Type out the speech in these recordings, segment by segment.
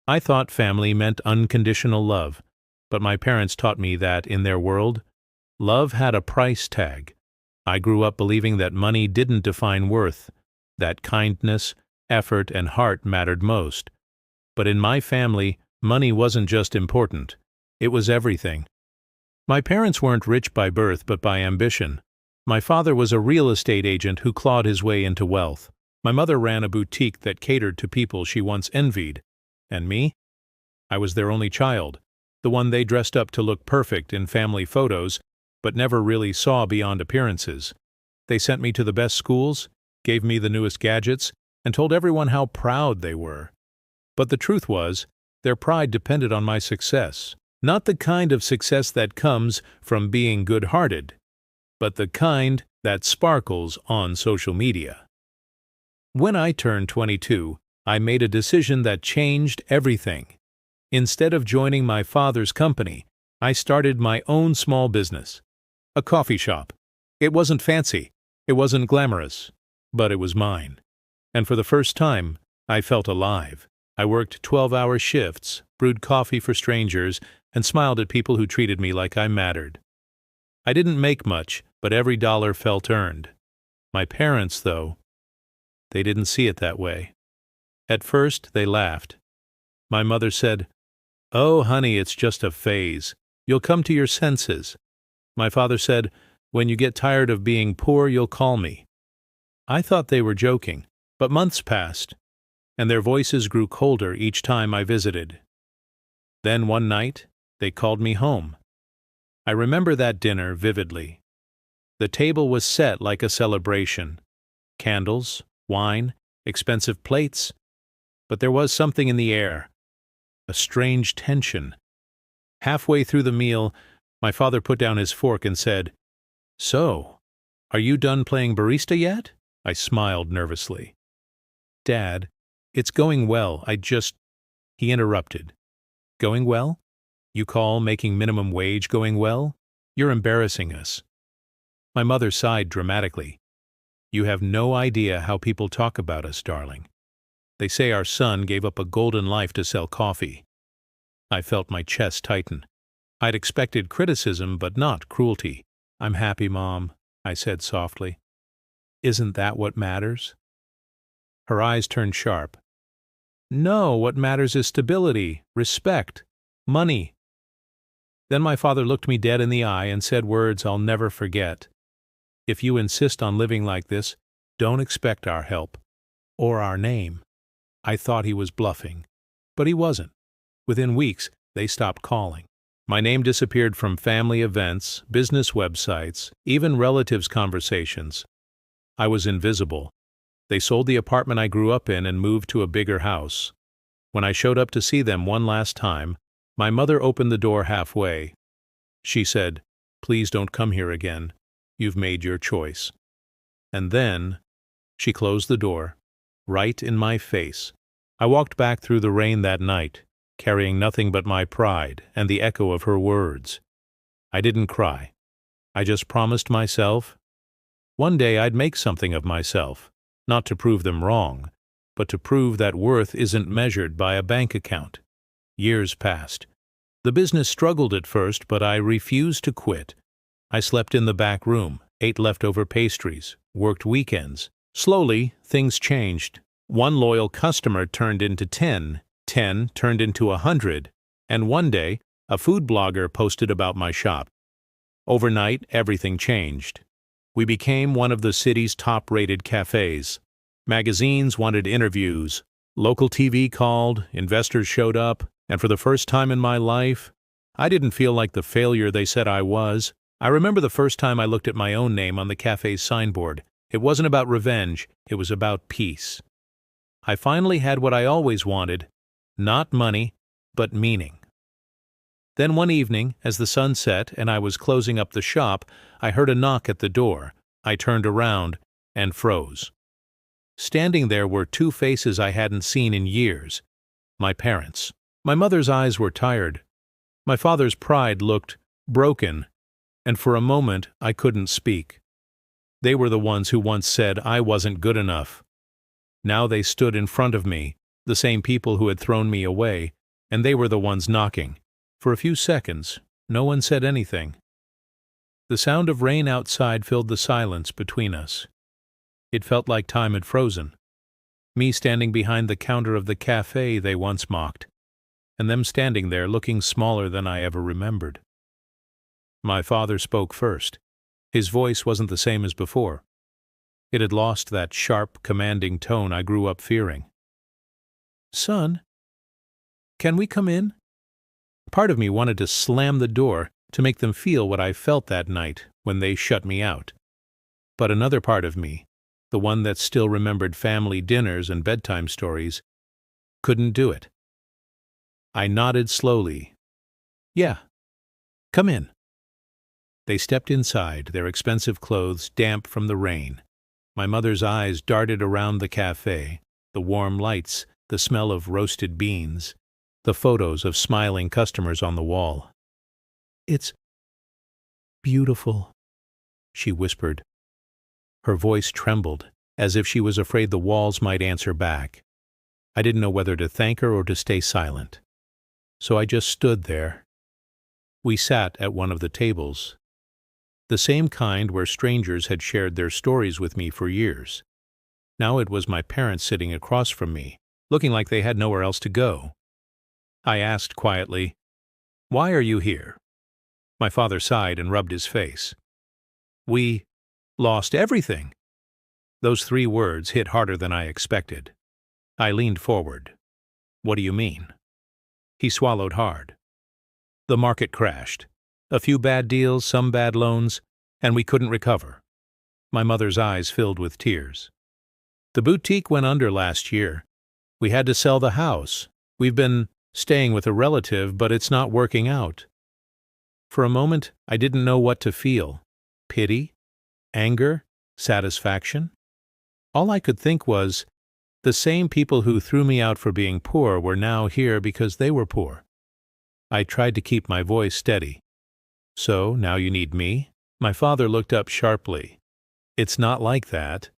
I thought family meant unconditional love, but my parents taught me that, in their world, love had a price tag. I grew up believing that money didn't define worth, that kindness, effort, and heart mattered most. But in my family, money wasn't just important. It was everything. My parents weren't rich by birth but by ambition. My father was a real estate agent who clawed his way into wealth. My mother ran a boutique that catered to people she once envied. And me? I was their only child, the one they dressed up to look perfect in family photos, but never really saw beyond appearances. They sent me to the best schools, gave me the newest gadgets, and told everyone how proud they were. But the truth was, their pride depended on my success. Not the kind of success that comes from being good-hearted, but the kind that sparkles on social media. When I turned 22, I made a decision that changed everything. Instead of joining my father's company, I started my own small business. A coffee shop. It wasn't fancy, it wasn't glamorous, but it was mine. And for the first time, I felt alive. I worked 12-hour shifts, brewed coffee for strangers, and smiled at people who treated me like I mattered. I didn't make much, but every dollar felt earned. My parents, though, they didn't see it that way. At first, they laughed. My mother said, "Oh, honey, it's just a phase. You'll come to your senses." My father said, "When you get tired of being poor, you'll call me." I thought they were joking, but months passed, and their voices grew colder each time I visited. Then one night, they called me home. I remember that dinner vividly. The table was set like a celebration. Candles, wine, expensive plates. But there was something in the air. A strange tension. Halfway through the meal, my father put down his fork and said, "So, are you done playing barista yet?" I smiled nervously. "Dad, it's going well, He interrupted. "Going well? You call making minimum wage going well? You're embarrassing us." My mother sighed dramatically. "You have no idea how people talk about us, darling. They say our son gave up a golden life to sell coffee." I felt my chest tighten. I'd expected criticism, but not cruelty. "I'm happy, Mom," I said softly. "Isn't that what matters?" Her eyes turned sharp. "No, what matters is stability, respect, money." Then my father looked me dead in the eye and said words I'll never forget. "If you insist on living like this, don't expect our help. Or our name." I thought he was bluffing, but he wasn't. Within weeks, they stopped calling. My name disappeared from family events, business websites, even relatives' conversations. I was invisible. They sold the apartment I grew up in and moved to a bigger house. When I showed up to see them one last time, my mother opened the door halfway. She said, "Please don't come here again. You've made your choice." And then she closed the door, right in my face. I walked back through the rain that night, carrying nothing but my pride and the echo of her words. I didn't cry. I just promised myself one day I'd make something of myself, not to prove them wrong, but to prove that worth isn't measured by a bank account. Years passed. The business struggled at first, but I refused to quit. I slept in the back room, ate leftover pastries, worked weekends. Slowly, things changed. One loyal customer turned into 10, 10 turned into 100, and one day, a food blogger posted about my shop. Overnight, everything changed. We became one of the city's top-rated cafes. Magazines wanted interviews. Local TV called, investors showed up, and for the first time in my life, I didn't feel like the failure they said I was. I remember the first time I looked at my own name on the cafe's signboard. It wasn't about revenge, it was about peace. I finally had what I always wanted, not money, but meaning. Then one evening, as the sun set and I was closing up the shop, I heard a knock at the door. I turned around and froze. Standing there were two faces I hadn't seen in years. My parents. My mother's eyes were tired. My father's pride looked broken, and for a moment I couldn't speak. They were the ones who once said I wasn't good enough. Now they stood in front of me, the same people who had thrown me away, and they were the ones knocking. For a few seconds, no one said anything. The sound of rain outside filled the silence between us. It felt like time had frozen. Me standing behind the counter of the cafe they once mocked, and them standing there looking smaller than I ever remembered. My father spoke first. His voice wasn't the same as before. It had lost that sharp, commanding tone I grew up fearing. "Son, can we come in?" Part of me wanted to slam the door to make them feel what I felt that night when they shut me out. But another part of me, the one that still remembered family dinners and bedtime stories, couldn't do it. I nodded slowly. "Yeah, come in." They stepped inside, their expensive clothes damp from the rain. My mother's eyes darted around the cafe, the warm lights, the smell of roasted beans, the photos of smiling customers on the wall. "It's beautiful," she whispered. Her voice trembled, as if she was afraid the walls might answer back. I didn't know whether to thank her or to stay silent. So I just stood there. We sat at one of the tables, the same kind where strangers had shared their stories with me for years. Now it was my parents sitting across from me, looking like they had nowhere else to go. I asked quietly, "Why are you here?" My father sighed and rubbed his face. "We lost everything." Those 3 words hit harder than I expected. I leaned forward. "What do you mean?" He swallowed hard. "The market crashed. A few bad deals, some bad loans, and we couldn't recover." My mother's eyes filled with tears. "The boutique went under last year. We had to sell the house. We've been staying with a relative, but it's not working out." For a moment, I didn't know what to feel. Pity? Anger? Satisfaction? All I could think was, the same people who threw me out for being poor were now here because they were poor. I tried to keep my voice steady. "So, now you need me?" My father looked up sharply. "It's not like that."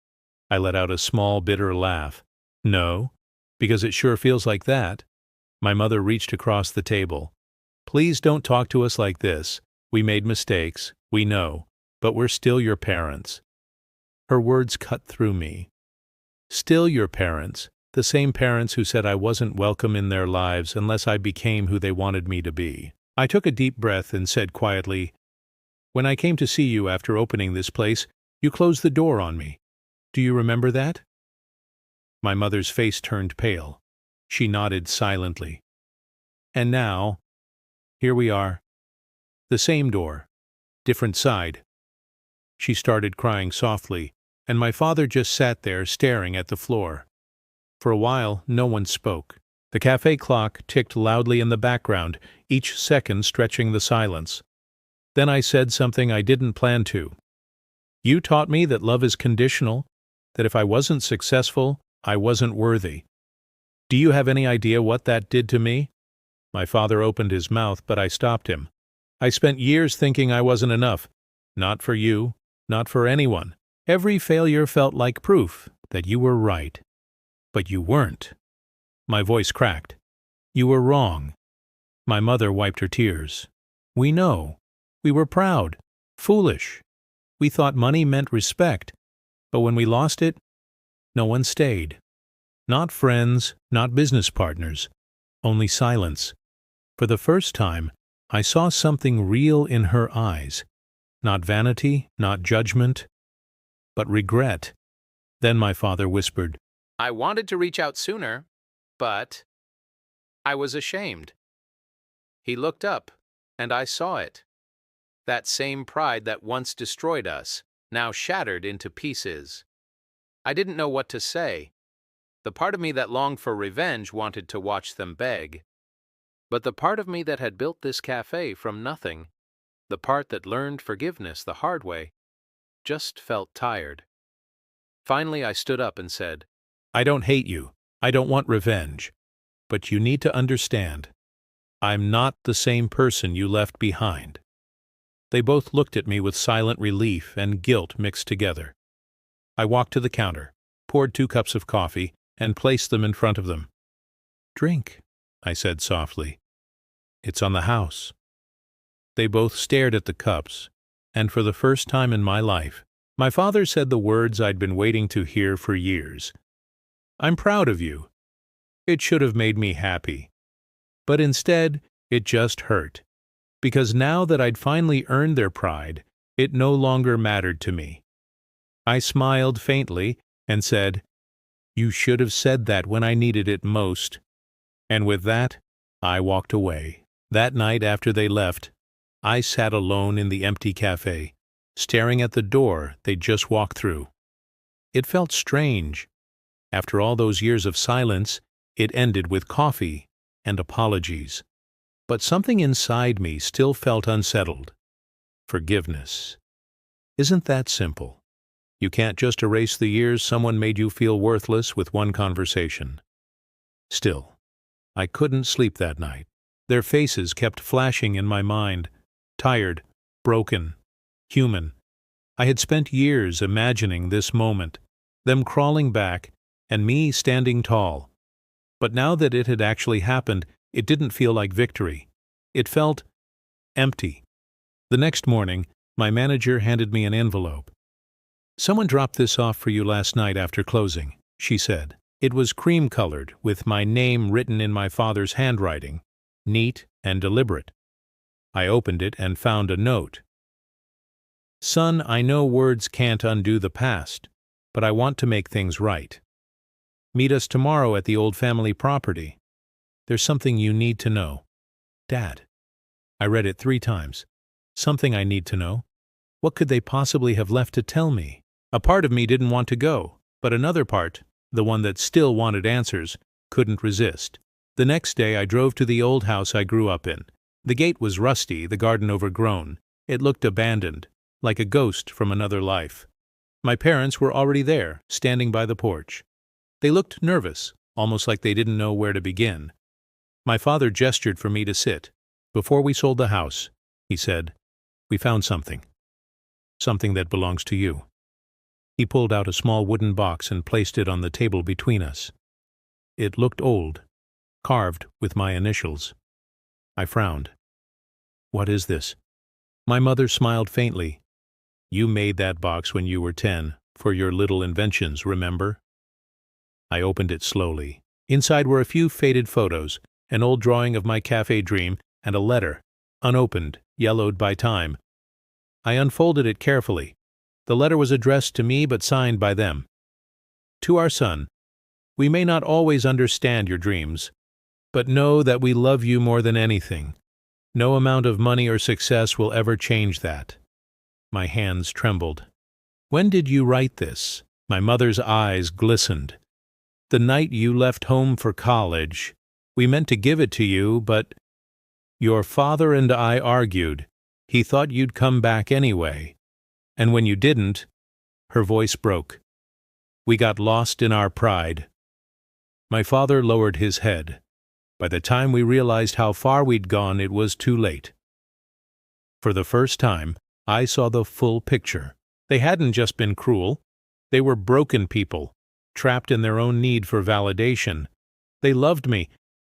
I let out a small, bitter laugh. "No, because it sure feels like that." My mother reached across the table. "Please don't talk to us like this. We made mistakes, we know, but we're still your parents." Her words cut through me. Still your parents, the same parents who said I wasn't welcome in their lives unless I became who they wanted me to be. I took a deep breath and said quietly, "When I came to see you after opening this place, you closed the door on me. Do you remember that?" My mother's face turned pale. She nodded silently. "And now, here we are. The same door, different side." She started crying softly, and my father just sat there staring at the floor. For a while, no one spoke. The cafe clock ticked loudly in the background, each second stretching the silence. Then I said something I didn't plan to. "You taught me that love is conditional, that if I wasn't successful, I wasn't worthy. Do you have any idea what that did to me?" My father opened his mouth, but I stopped him. "I spent years thinking I wasn't enough. Not for you, not for anyone. Every failure felt like proof that you were right. But you weren't." My voice cracked. "You were wrong." My mother wiped her tears. "We know. We were proud, foolish. We thought money meant respect. But when we lost it, no one stayed. Not friends, not business partners. Only silence. For the first time, I saw something real in her eyes. Not vanity, not judgment, but regret." Then my father whispered, "I wanted to reach out sooner, but I was ashamed." He looked up, and I saw it. That same pride that once destroyed us, now shattered into pieces. I didn't know what to say. The part of me that longed for revenge wanted to watch them beg. But the part of me that had built this cafe from nothing, the part that learned forgiveness the hard way, just felt tired. Finally, I stood up and said, "I don't hate you. I don't want revenge. But you need to understand. I'm not the same person you left behind." They both looked at me with silent relief and guilt mixed together. I walked to the counter, poured 2 cups of coffee, and placed them in front of them. "Drink," I said softly. It's on the house. They both stared at the cups, and for the first time in my life, my father said the words I'd been waiting to hear for years. I'm proud of you. It should have made me happy. But instead, it just hurt. Because now that I'd finally earned their pride, it no longer mattered to me. I smiled faintly and said, "You should have said that when I needed it most." And with that, I walked away. That night after they left, I sat alone in the empty cafe, staring at the door they'd just walked through. It felt strange. After all those years of silence, it ended with coffee and apologies. But something inside me still felt unsettled. Forgiveness. Isn't that simple? You can't just erase the years someone made you feel worthless with one conversation. Still, I couldn't sleep that night. Their faces kept flashing in my mind. Tired, broken, human. I had spent years imagining this moment, them crawling back, and me standing tall. But now that it had actually happened, it didn't feel like victory. It felt empty. The next morning, my manager handed me an envelope. "Someone dropped this off for you last night after closing," she said. It was cream-colored, with my name written in my father's handwriting, neat and deliberate. I opened it and found a note. "Son, I know words can't undo the past, but I want to make things right. Meet us tomorrow at the old family property. There's something you need to know. Dad." I read it 3 times. Something I need to know? What could they possibly have left to tell me? A part of me didn't want to go, but another part, the one that still wanted answers, couldn't resist. The next day I drove to the old house I grew up in. The gate was rusty, the garden overgrown. It looked abandoned, like a ghost from another life. My parents were already there, standing by the porch. They looked nervous, almost like they didn't know where to begin. My father gestured for me to sit. "Before we sold the house," he said, "we found something. Something that belongs to you." He pulled out a small wooden box and placed it on the table between us. It looked old, carved with my initials. I frowned. "What is this?" My mother smiled faintly. "You made that box when you were 10, for your little inventions, remember?" I opened it slowly. Inside were a few faded photos, an old drawing of my cafe dream, and a letter, unopened, yellowed by time. I unfolded it carefully. The letter was addressed to me but signed by them. "To our son, we may not always understand your dreams, but know that we love you more than anything. No amount of money or success will ever change that." My hands trembled. "When did you write this?" My mother's eyes glistened. "The night you left home for college. We meant to give it to you, but your father and I argued. He thought you'd come back anyway. And when you didn't," her voice broke, "we got lost in our pride." My father lowered his head. By the time we realized how far we'd gone, it was too late. For the first time, I saw the full picture. They hadn't just been cruel. They were broken people, trapped in their own need for validation. They loved me,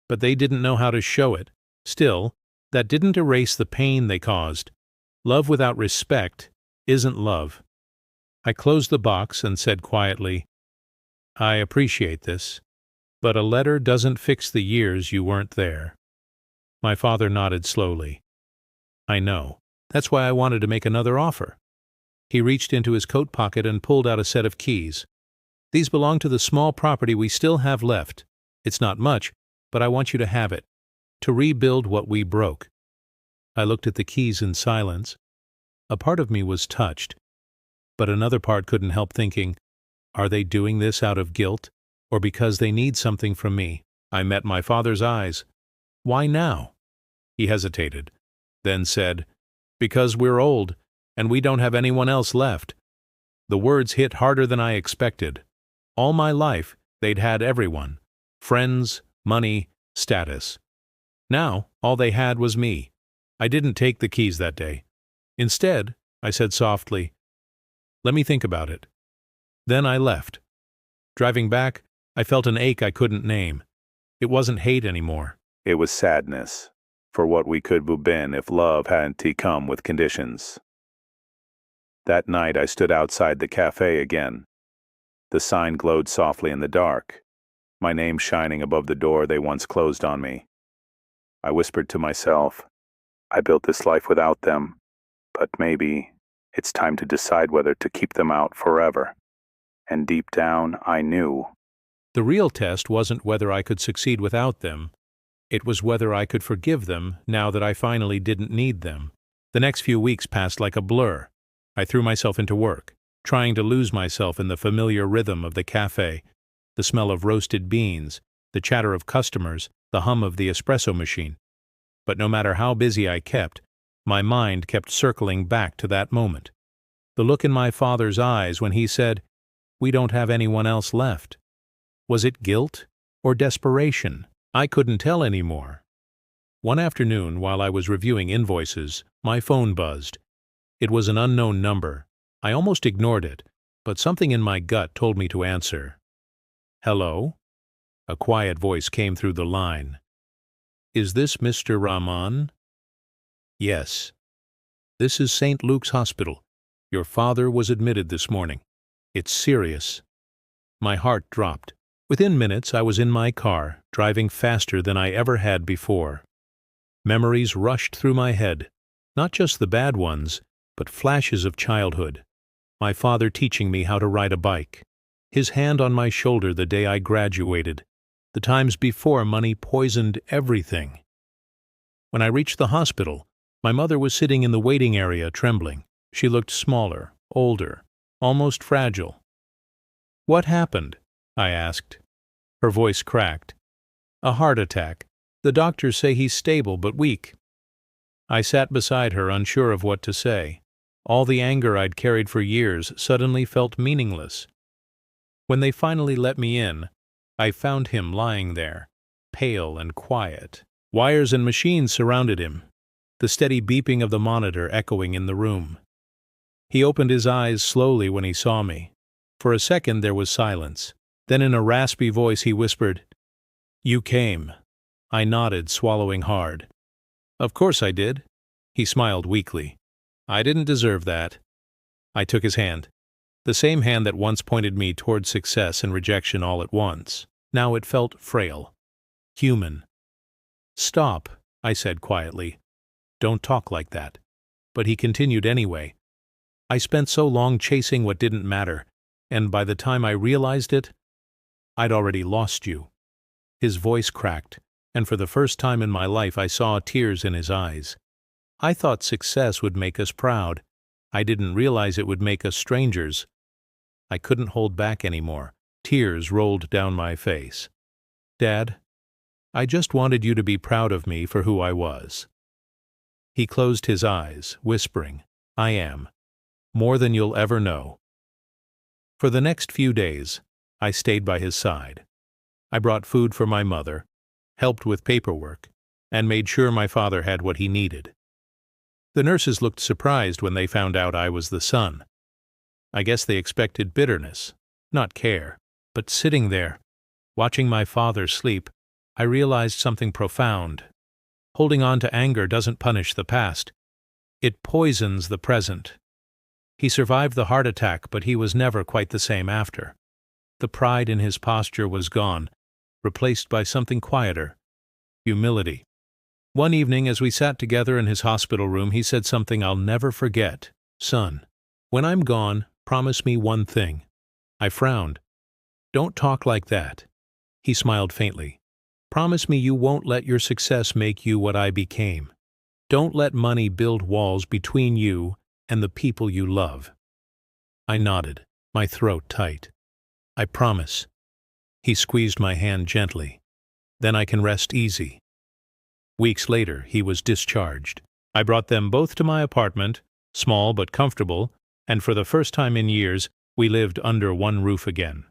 but they didn't know how to show it. Still, that didn't erase the pain they caused. Love without respect isn't love. I closed the box and said quietly, "I appreciate this, but a letter doesn't fix the years you weren't there." My father nodded slowly. "I know. That's why I wanted to make another offer." He reached into his coat pocket and pulled out a set of keys. "These belong to the small property we still have left. It's not much, but I want you to have it, to rebuild what we broke." I looked at the keys in silence. A part of me was touched, but another part couldn't help thinking, are they doing this out of guilt, or because they need something from me? I met my father's eyes. "Why now?" He hesitated, then said, "Because we're old, and we don't have anyone else left." The words hit harder than I expected. All my life, they'd had everyone. Friends, money, status. Now, all they had was me. I didn't take the keys that day. Instead, I said softly, "Let me think about it." Then I left. Driving back, I felt an ache I couldn't name. It wasn't hate anymore. It was sadness for what we could have been if love hadn't come with conditions. That night I stood outside the cafe again. The sign glowed softly in the dark, my name shining above the door they once closed on me. I whispered to myself, I built this life without them, but maybe it's time to decide whether to keep them out forever. And deep down, I knew. The real test wasn't whether I could succeed without them. It was whether I could forgive them now that I finally didn't need them. The next few weeks passed like a blur. I threw myself into work, trying to lose myself in the familiar rhythm of the cafe, the smell of roasted beans, the chatter of customers, the hum of the espresso machine. But no matter how busy I kept, my mind kept circling back to that moment. The look in my father's eyes when he said, "We don't have anyone else left." Was it guilt or desperation? I couldn't tell anymore. One afternoon, while I was reviewing invoices, my phone buzzed. It was an unknown number. I almost ignored it, but something in my gut told me to answer. "Hello?" A quiet voice came through the line. "Is this Mr. Rahman?" "Yes." "This is St. Luke's Hospital. Your father was admitted this morning. It's serious." My heart dropped. Within minutes, I was in my car, driving faster than I ever had before. Memories rushed through my head, not just the bad ones, but flashes of childhood. My father teaching me how to ride a bike, his hand on my shoulder the day I graduated, the times before money poisoned everything. When I reached the hospital, my mother was sitting in the waiting area trembling. She looked smaller, older, almost fragile. "What happened?" I asked. Her voice cracked. "A heart attack. The doctors say he's stable but weak." I sat beside her, unsure of what to say. All the anger I'd carried for years suddenly felt meaningless. When they finally let me in, I found him lying there, pale and quiet. Wires and machines surrounded him, the steady beeping of the monitor echoing in the room. He opened his eyes slowly when he saw me. For a second there was silence. Then in a raspy voice he whispered, "You came." I nodded, swallowing hard. "Of course I did." He smiled weakly. "I didn't deserve that." I took his hand, the same hand that once pointed me toward success and rejection all at once. Now it felt frail, human. "Stop," I said quietly. "Don't talk like that." But he continued anyway. "I spent so long chasing what didn't matter, and by the time I realized it, I'd already lost you." His voice cracked, and for the first time in my life I saw tears in his eyes. I thought success would make us proud. I didn't realize it would make us strangers. I couldn't hold back anymore. Tears rolled down my face. "Dad, I just wanted you to be proud of me for who I was." He closed his eyes, whispering, "I am. More than you'll ever know." For the next few days, I stayed by his side. I brought food for my mother, helped with paperwork, and made sure my father had what he needed. The nurses looked surprised when they found out I was the son. I guess they expected bitterness, not care. But sitting there, watching my father sleep, I realized something profound. Holding on to anger doesn't punish the past. It poisons the present. He survived the heart attack, but he was never quite the same after. The pride in his posture was gone, replaced by something quieter: humility. One evening, as we sat together in his hospital room, he said something I'll never forget. "Son, when I'm gone, promise me one thing." I frowned. "Don't talk like that." He smiled faintly. "Promise me you won't let your success make you what I became. Don't let money build walls between you and the people you love." I nodded, my throat tight. "I promise." He squeezed my hand gently. "Then I can rest easy." Weeks later, he was discharged. I brought them both to my apartment, small but comfortable, and for the first time in years, we lived under one roof again.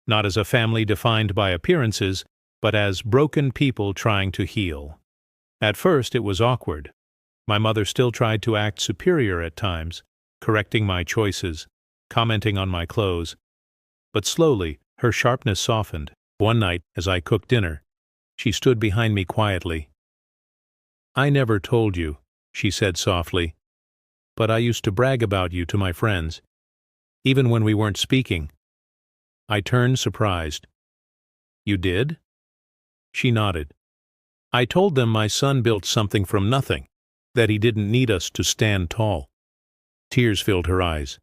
Not as a family defined by appearances, but as broken people trying to heal. At first, it was awkward. My mother still tried to act superior at times, correcting my choices, commenting on my clothes. But slowly, her sharpness softened. One night, as I cooked dinner, She stood behind me quietly. "I never told you," she said softly, "but I used to brag about you to my friends, even when we weren't speaking." I turned surprised. "You did?" She nodded. "I told them my son built something from nothing, that he didn't need us to stand tall." Tears filled her eyes.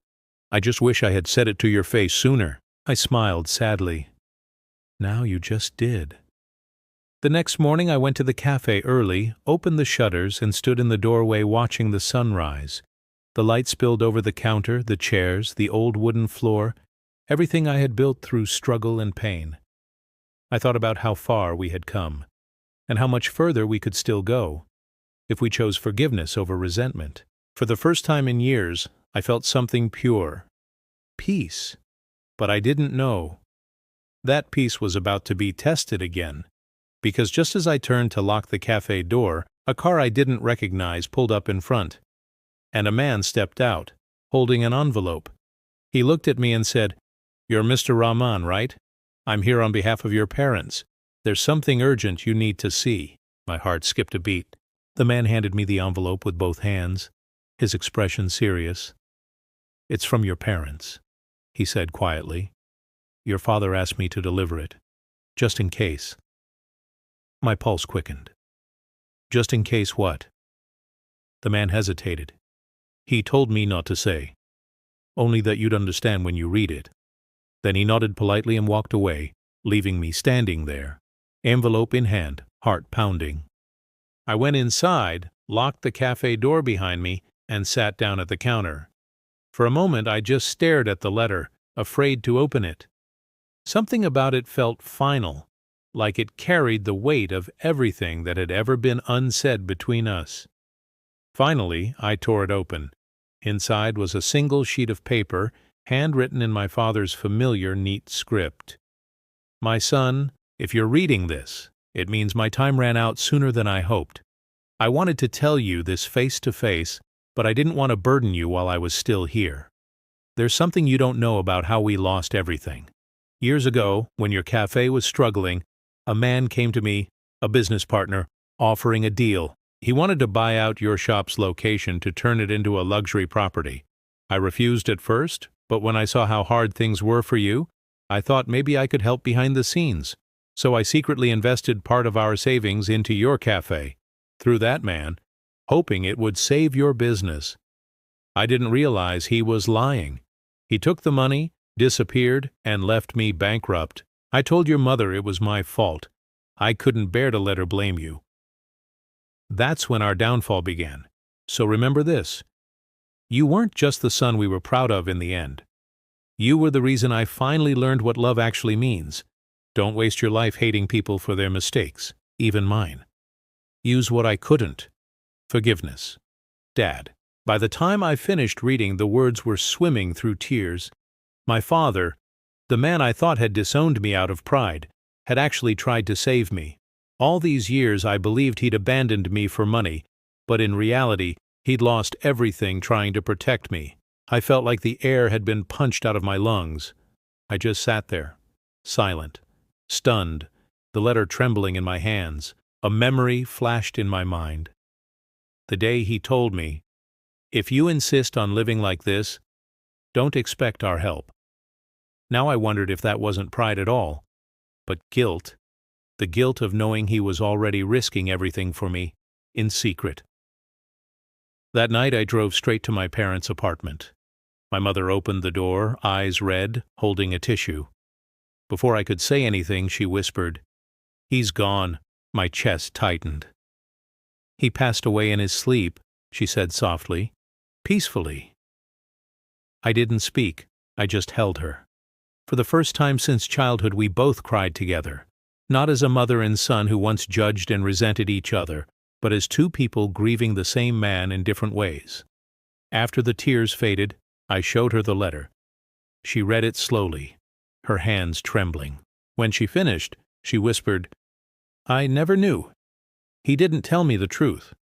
"I just wish I had said it to your face sooner." I smiled sadly. "Now you just did." The next morning I went to the cafe early, opened the shutters, and stood in the doorway watching the sunrise. The light spilled over the counter, the chairs, the old wooden floor, everything I had built through struggle and pain. I thought about how far we had come, and how much further we could still go, if we chose forgiveness over resentment. For the first time in years, I felt something pure. Peace. But I didn't know. That peace was about to be tested again, because just as I turned to lock the cafe door, a car I didn't recognize pulled up in front, and a man stepped out, holding an envelope. He looked at me and said, "You're Mr. Rahman, right? I'm here on behalf of your parents. There's something urgent you need to see." My heart skipped a beat. The man handed me the envelope with both hands, his expression serious. "It's from your parents," he said quietly. "Your father asked me to deliver it, just in case." My pulse quickened. "Just in case what?" The man hesitated. "He told me not to say. Only that you'd understand when you read it." Then he nodded politely and walked away, leaving me standing there, envelope in hand, heart pounding. I went inside, locked the cafe door behind me, and sat down at the counter. For a moment I just stared at the letter, afraid to open it. Something about it felt final, like it carried the weight of everything that had ever been unsaid between us. Finally, I tore it open. Inside was a single sheet of paper, handwritten in my father's familiar, neat script. "My son, if you're reading this, it means my time ran out sooner than I hoped. I wanted to tell you this face to face, but I didn't want to burden you while I was still here. There's something you don't know about how we lost everything. Years ago, when your cafe was struggling, a man came to me, a business partner, offering a deal. He wanted to buy out your shop's location to turn it into a luxury property. I refused at first, but when I saw how hard things were for you, I thought maybe I could help behind the scenes. So I secretly invested part of our savings into your cafe, through that man, hoping it would save your business. I didn't realize he was lying. He took the money, disappeared, and left me bankrupt. I told your mother it was my fault. I couldn't bear to let her blame you. That's when our downfall began. So remember this. You weren't just the son we were proud of in the end. You were the reason I finally learned what love actually means. Don't waste your life hating people for their mistakes, even mine. Use what I couldn't. Forgiveness. Dad. By the time I finished reading, the words were swimming through tears. My father, the man I thought had disowned me out of pride, had actually tried to save me. All these years I believed he'd abandoned me for money, but in reality, he'd lost everything trying to protect me. I felt like the air had been punched out of my lungs. I just sat there, silent, stunned, the letter trembling in my hands. A memory flashed in my mind. The day he told me, "If you insist on living like this, don't expect our help." Now I wondered if that wasn't pride at all, but guilt. The guilt of knowing he was already risking everything for me, in secret. That night I drove straight to my parents' apartment. My mother opened the door, eyes red, holding a tissue. Before I could say anything, she whispered, "He's gone." My chest tightened. "He passed away in his sleep," she said softly, peacefully. I didn't speak, I just held her. For the first time since childhood, we both cried together, not as a mother and son who once judged and resented each other, but as two people grieving the same man in different ways. After the tears faded, I showed her the letter. She read it slowly, her hands trembling. When she finished, she whispered, "I never knew. He didn't tell me the truth."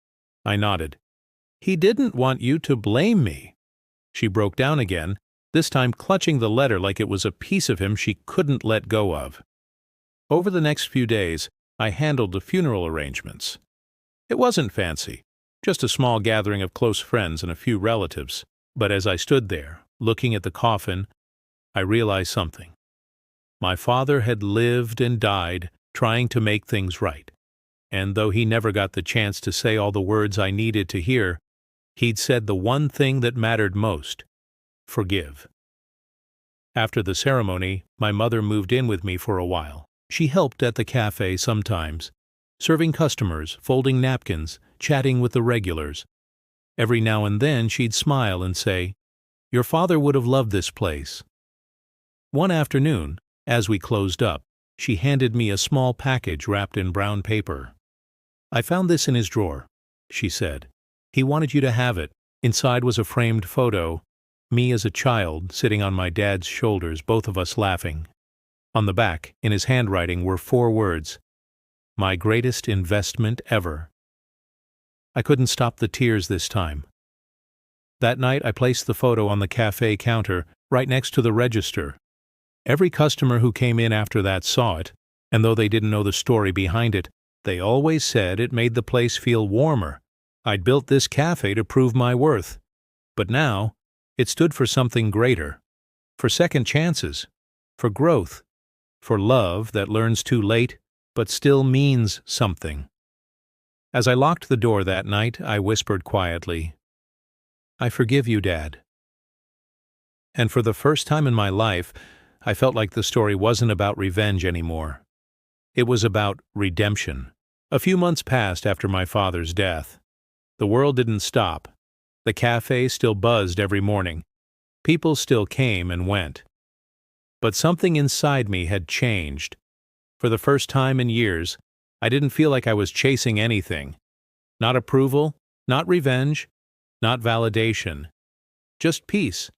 I nodded. "He didn't want you to blame me." She broke down again, this time clutching the letter like it was a piece of him she couldn't let go of. Over the next few days, I handled the funeral arrangements. It wasn't fancy, just a small gathering of close friends and a few relatives. But as I stood there, looking at the coffin, I realized something. My father had lived and died trying to make things right. And though he never got the chance to say all the words I needed to hear, he'd said the one thing that mattered most: forgive. After the ceremony, my mother moved in with me for a while. She helped at the cafe sometimes, serving customers, folding napkins, chatting with the regulars. Every now and then she'd smile and say, "Your father would have loved this place." One afternoon, as we closed up, she handed me a small package wrapped in brown paper. "I found this in his drawer," she said. "He wanted you to have it." Inside was a framed photo, me as a child sitting on my dad's shoulders, both of us laughing. On the back, in his handwriting, were 4 words: "My greatest investment ever." I couldn't stop the tears this time. That night I placed the photo on the cafe counter, right next to the register. Every customer who came in after that saw it, and though they didn't know the story behind it, they always said it made the place feel warmer. I'd built this cafe to prove my worth. But now, it stood for something greater. For second chances. For growth. For love that learns too late, but still means something. As I locked the door that night, I whispered quietly, "I forgive you, Dad." And for the first time in my life, I felt like the story wasn't about revenge anymore. It was about redemption. A few months passed after my father's death. The world didn't stop. The cafe still buzzed every morning. People still came and went. But something inside me had changed. For the first time in years, I didn't feel like I was chasing anything. Not approval, not revenge, not validation. Just peace.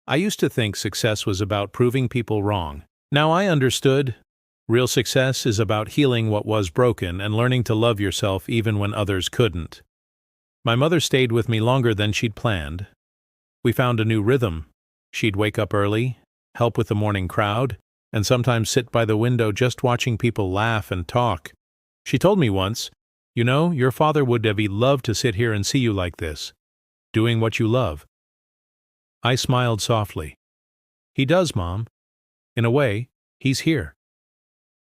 I used to think success was about proving people wrong. Now I understood. Real success is about healing what was broken and learning to love yourself even when others couldn't. My mother stayed with me longer than she'd planned. We found a new rhythm. She'd wake up early, help with the morning crowd, and sometimes sit by the window just watching people laugh and talk. She told me once, "You know, your father would have loved to sit here and see you like this, doing what you love." I smiled softly. "He does, Mom. In a way, he's here."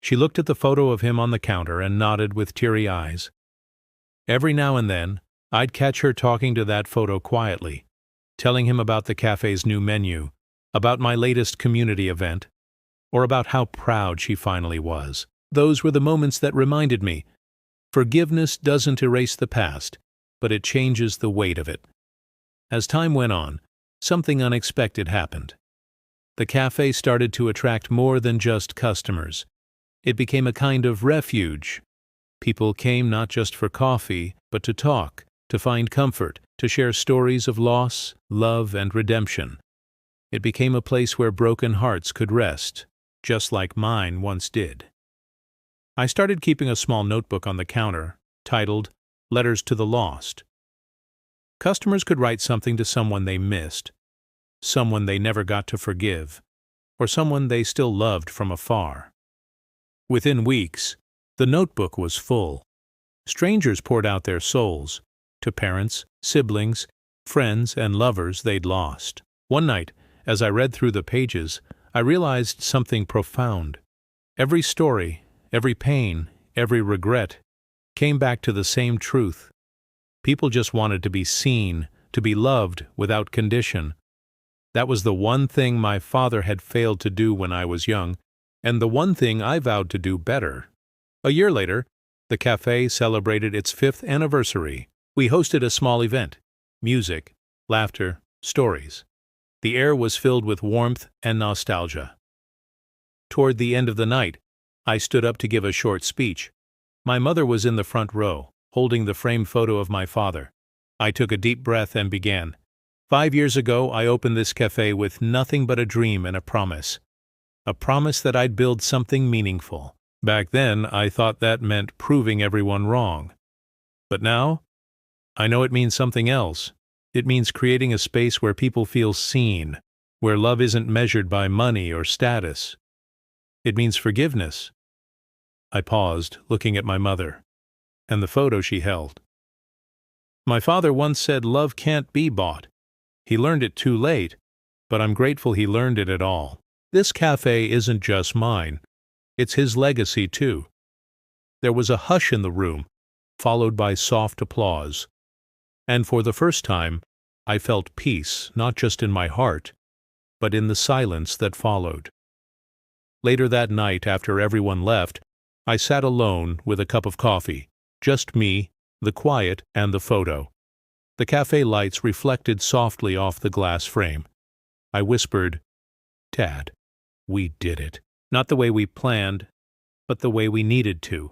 She looked at the photo of him on the counter and nodded with teary eyes. Every now and then, I'd catch her talking to that photo quietly, telling him about the cafe's new menu, about my latest community event, or about how proud she finally was. Those were the moments that reminded me, forgiveness doesn't erase the past, but it changes the weight of it. As time went on, something unexpected happened. The cafe started to attract more than just customers. It became a kind of refuge. People came not just for coffee, but to talk, to find comfort, to share stories of loss, love, and redemption. It became a place where broken hearts could rest, just like mine once did. I started keeping a small notebook on the counter, titled "Letters to the Lost." Customers could write something to someone they missed, someone they never got to forgive, or someone they still loved from afar. Within weeks, the notebook was full. Strangers poured out their souls to parents, siblings, friends, and lovers they'd lost. One night, as I read through the pages, I realized something profound. Every story, every pain, every regret came back to the same truth. People just wanted to be seen, to be loved without condition. That was the one thing my father had failed to do when I was young, and the one thing I vowed to do better. A year later, the cafe celebrated its 5th anniversary. We hosted a small event: music, laughter, stories. The air was filled with warmth and nostalgia. Toward the end of the night, I stood up to give a short speech. My mother was in the front row, holding the framed photo of my father. I took a deep breath and began. 5 years ago, I opened this cafe with nothing but a dream and a promise. A promise that I'd build something meaningful. Back then, I thought that meant proving everyone wrong. But now, I know it means something else. It means creating a space where people feel seen, where love isn't measured by money or status. It means forgiveness. I paused, looking at my mother, and the photo she held. My father once said love can't be bought. He learned it too late, but I'm grateful he learned it at all. This cafe isn't just mine. It's his legacy, too. There was a hush in the room, followed by soft applause. And for the first time, I felt peace, not just in my heart, but in the silence that followed. Later that night, after everyone left, I sat alone with a cup of coffee. Just me, the quiet, and the photo. The cafe lights reflected softly off the glass frame. I whispered, "Dad, we did it." Not the way we planned, but the way we needed to.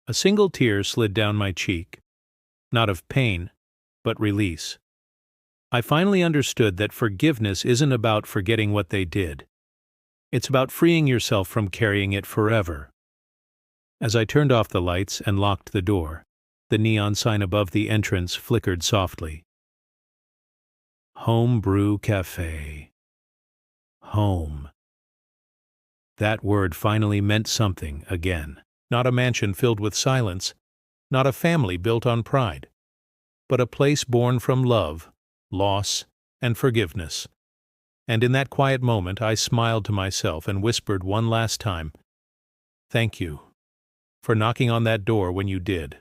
A single tear slid down my cheek. Not of pain, but release. I finally understood that forgiveness isn't about forgetting what they did. It's about freeing yourself from carrying it forever. As I turned off the lights and locked the door, the neon sign above the entrance flickered softly. Home Brew Cafe. Home. That word finally meant something again. Not a mansion filled with silence, not a family built on pride, but a place born from love, loss, and forgiveness. And in that quiet moment, I smiled to myself and whispered one last time, "Thank you for knocking on that door when you did."